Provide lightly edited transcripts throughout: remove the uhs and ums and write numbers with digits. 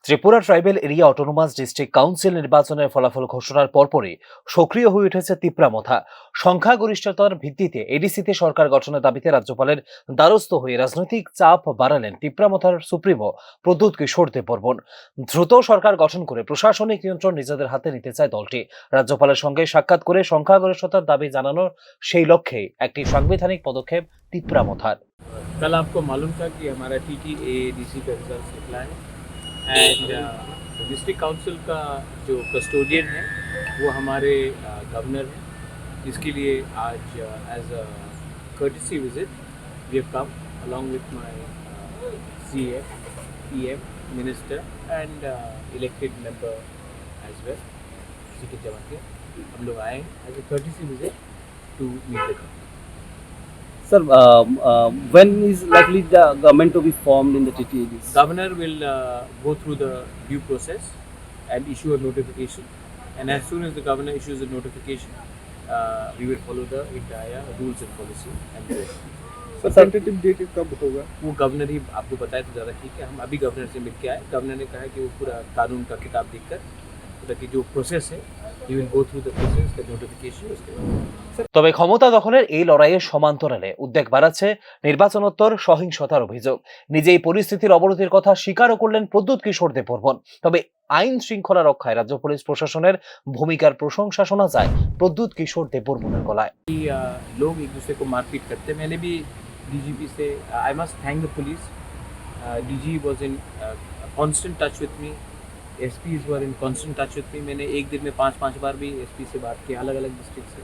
Tripura tribal area autonomous district council নির্বাচনের ফলাফল ঘোষণার পরপরই সক্রিয় হয়ে উঠেছে তিপ্রামথা। সংখ্যাগরিষ্ঠতার ভিত্তিতে এডিসিতে সরকার গঠনের দাবিতে রাজ্যপালের দ্বারস্থ হয়ে রাজনৈতিক চাপ বাড়ালেন তিপ্রামথার সুপ্রিমো প্রদ্যুৎ কিশোর দেববর্মন। দ্রুত সরকার গঠন করে প্রশাসনিক নিয়ন্ত্রণ নিজেদের হাতে নিতে চায় দলটি। রাজ্যপালের সঙ্গে সাক্ষাৎ করে সংখ্যাগরিষ্ঠতার দাবি জানানোর সেই লক্ষ্যে একটি সাংবিধানিক পদক্ষেপ তিপ্রামথার। कल आपको मालूम था कि हमारा TTADC का रिजल्ट निकला है एंड डिस्ट्रिक्ट काउंसिल का जो कस्टोडियन है वो हमारे गवर्नर हैं, जिसके लिए आज as a courtesy visit we have come along with my CF, PM, minister and elected member as well, सीटें जमा के हम लोग आए as a courtesy visit to meet the governor. Sir, when is likely the government to be formed in the TTADs? Governor will go through the due process and issue a notification, and as soon as the governor issues a notification, we will follow the entire rules and policy and sir tentative date कब होगा? वो governor ही आपको बताए तो ज़्यादा ठीक है। हम अभी गवर्नर से मिल के आए, गवर्नर ने कहा कि वो पूरा कानून का किताब देखकर ताकि जो प्रोसेस है he will go through the process, the notification उसके बाद। তবে ক্ষমতা দখলের এই লড়াইয়ের সমান্তরালে উদ্বেগ বাড়াচ্ছে নির্বাচনোত্তর সহিংসতার অভিযোগ। নিজেই পরিস্থিতির অবনতির কথা স্বীকারও করলেন প্রদ্যুৎ কিশোর দেববর্মন। তবে আইন শৃঙ্খলা রক্ষায় রাজ্য পুলিশ প্রশাসনের ভূমিকার প্রশংসা শোনা যায় প্রদ্যুৎ কিশোর দেববর্মনের গলায়। लोग एक दूसरे को मारपीट करते हैं। मैंने भी DGP से आई must thank the police. DG was in constant touch with me, SPs were in constant touch with me. मैंने एक दिन में 5 बार भी SP से बात की, अलग अलग डिस्ट्रिक्ट से।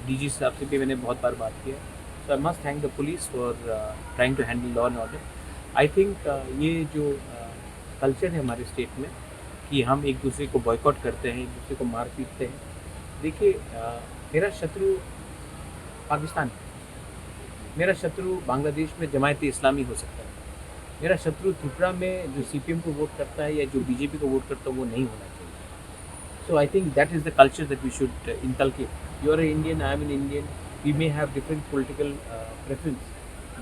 DG साहब से भी मैंने बहुत बार बात किया। So I must thank the police for trying to handle law and order. I think ये जो कल्चर है हमारे स्टेट में कि हम एक दूसरे को बॉयकॉट करते हैं, एक दूसरे को मार पीटते हैं। देखिए, मेरा शत्रु पाकिस्तान है, मेरा शत्रु बांग्लादेश में जमायत इस्लामी हो सकता है, मेरा शत्रु त्रिपुरा में जो CPM को वोट करता है या जो BJP को वोट करता है वो नहीं होना चाहिए। So I think that is the culture that we should inculcate. You are an Indian, I am an Indian. We may have different political preference,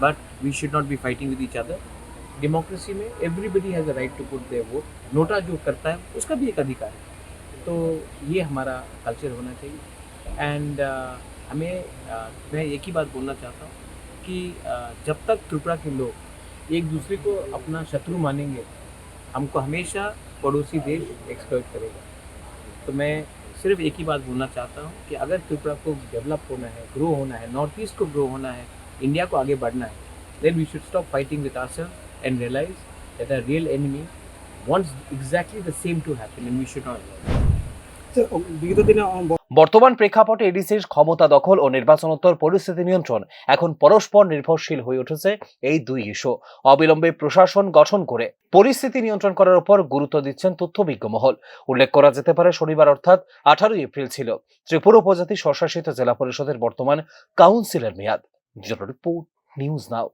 but we should not be fighting with each other. Democracy में everybody has a right to put their vote. NOTA जो करता है उसका भी एक अधिकार है, तो ये हमारा कल्चर होना चाहिए। एंड हमें मैं एक ही बात बोलना चाहता हूँ कि जब तक त्रिपुरा के लोग एक दूसरे को अपना शत्रु मानेंगे, हमको हमेशा पड़ोसी देश एक्सप्लॉइट करेगा। तो मैं सिर्फ एक ही बात बोलना चाहता हूँ कि अगर त्रिपुरा को डेवलप होना है, ग्रो होना है, नॉर्थ ईस्ट को ग्रो होना है, इंडिया को आगे बढ़ना है, then we should stop fighting with ourselves and realize that the real enemy wants exactly the same to happen and we should not allow it. বিগত দিনে বর্তমান প্রেক্ষাপটে এডিসির ক্ষমতা দখল ও নির্বাচনোত্তর পরিস্থিতি নিয়ন্ত্রণ এখন পরস্পর নির্ভরশীল হয়ে উঠেছে এই দুই ইস্যু। অবিলম্বে প্রশাসন গঠন করে পরিস্থিতি নিয়ন্ত্রণ করার উপর গুরুত্ব দিচ্ছেন তথ্যবিজ্ঞ মহল। উল্লেখ করা যেতে পারে, শনিবার অর্থাৎ 18 এপ্রিল ছিল ত্রিপুরা উপজাতি স্বশাসিত জেলা পরিষদের বর্তমান কাউন্সিলের মেয়াদ। Report news now.